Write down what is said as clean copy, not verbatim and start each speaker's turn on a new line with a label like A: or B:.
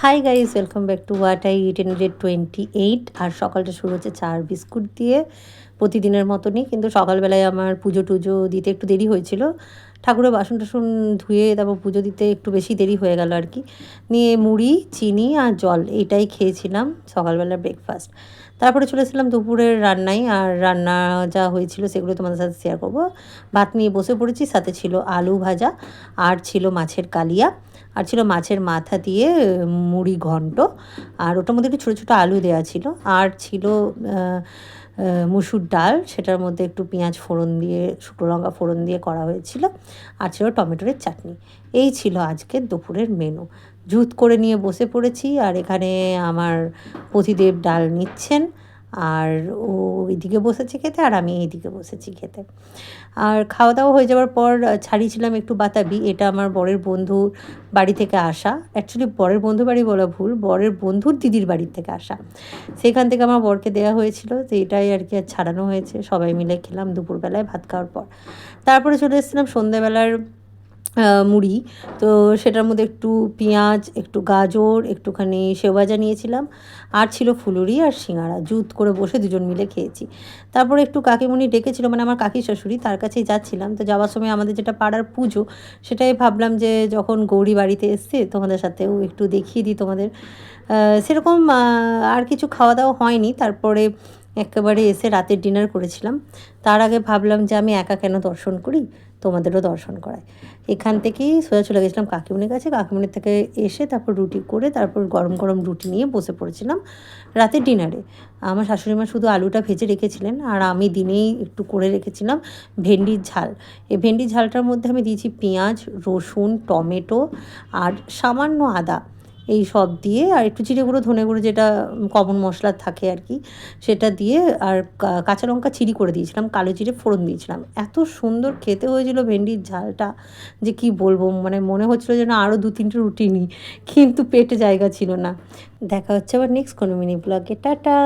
A: Hi guys, welcome back to what I it in day 28। আর সকালটা শুরু হচ্ছে চার বিস্কুট দিয়ে, প্রতিদিনের মতনই। কিন্তু সকালবেলায় আমার পুজো টুজো দিতে একটু দেরি হয়েছিল, ঠাকুরের বাসন টাসন ধুয়ে তারপর পুজো দিতে একটু বেশি দেরি হয়ে গেল আর কি। নিয়ে মুড়ি, চিনি আর জল এইটাই খেয়েছিলাম সকালবেলার ব্রেকফাস্ট। তারপরে চলেছিলাম দুপুরের রান্নায়, আর রান্না যা হয়েছিল সেগুলো তোমাদের সাথে শেয়ার করবো। ভাত নিয়ে বসে পড়েছি, সাথে ছিল আলু ভাজা, আর ছিল মাছের কালিয়া, আর ছিল মাছের মাথা দিয়ে মুড়ি ঘন্ট, আর ওটার মধ্যে একটু ছোটো ছোটো আলু দেওয়া ছিল, আর ছিল মুসুর ডাল, সেটার মধ্যে একটু পেঁয়াজ ফোড়ন দিয়ে, শুকনো লঙ্কা ফোড়ন দিয়ে করা হয়েছিল, আর ছিল টমেটোরের চাটনি। এই ছিল আজকের দুপুরের মেনু। জুত করে নিয়ে বসে পড়েছি, আর এখানে আমার পতিদেব ডাল নিচ্ছেন, আর ও ওইদিকে বসেছে খেতে, আর আমি এইদিকে বসেছি খেতে। আর খাওয়া দাওয়া হয়ে যাওয়ার পর ছাড়িয়েছিলাম একটু বাতাবি। এটা আমার বরের বন্ধুর বাড়ি থেকে আসা, অ্যাকচুয়ালি বরের বন্ধু বাড়ি বলা ভুল, বরের বন্ধুর দিদির বাড়ির থেকে আসা। সেখান থেকে আমার বরকে দেওয়া হয়েছিল, তো এটাই আর কি আর ছাড়ানো হয়েছে। সবাই মিলে খেলাম দুপুরবেলায় ভাত খাওয়ার পর। তারপরে চলে এসেছিলাম সন্ধ্যেবেলার মুড়ি। তো সেটার মধ্যে একটু পেঁয়াজ, একটু গাজর, একটুখানি সেওভাজা নিয়েছিলাম, আর ছিল ফুলুরি আর সিঙাড়া। জুত করে বসে দুজন মিলে খেয়েছি। তারপরে একটু কাকিমুনি ডেকেছিল, মানে আমার কাকি শাশুড়ি, তার কাছেই যাচ্ছিলাম। তো যাওয়ার সময় আমাদের যেটা পাড়ার পুজো, সেটাই ভাবলাম যে যখন গৌরী বাড়িতে এসছে তোমাদের সাথেও একটু দেখিয়ে দিই তোমাদের। সেরকম আর কিছু খাওয়া দাওয়া হয়নি। তারপরে একেবারে এসে রাতের ডিনার করেছিলাম। তার আগে ভাবলাম যে আমি একা কেন দর্শন করি, তোমাদেরও দর্শন করায়। এখান থেকেই সোজা চলে গেছিলাম কাকিমুনির কাছে। কাকিমুনির থেকে এসে তারপর রুটি করে, তারপর গরম গরম রুটি নিয়ে বসে পড়েছিলাম রাতের ডিনারে। আমার শাশুড়ি মা শুধু আলুটা ভেজে রেখেছিলেন, আর আমি দিনেই একটু করে রেখেছিলাম ভেন্ডির ঝাল। এই ভেন্ডির ঝালটার মধ্যে আমি দিয়েছি পেঁয়াজ, রসুন, টমেটো, আর সামান্য আদা, এই সব দিয়ে, আর একটু জিরে গুঁড়ো, ধনে গুঁড়ো, যেটা কমন মশলা থাকে আর কি, সেটা দিয়ে, আর কাঁচা লঙ্কা চিরি করে দিয়েছিলাম, কালো জিরে ফোড়ন দিয়েছিলাম। এত সুন্দর খেতে হয়েছিল ভেন্ডির ঝালটা যে কি বলবো, মানে মনে হচ্ছিলো যেন আরও 2-3টে রুটি নিই, কিন্তু পেটে জায়গা ছিল না। দেখা হচ্ছে আবার নেক্সট কোনো মিনি ব্লগে। টাটা।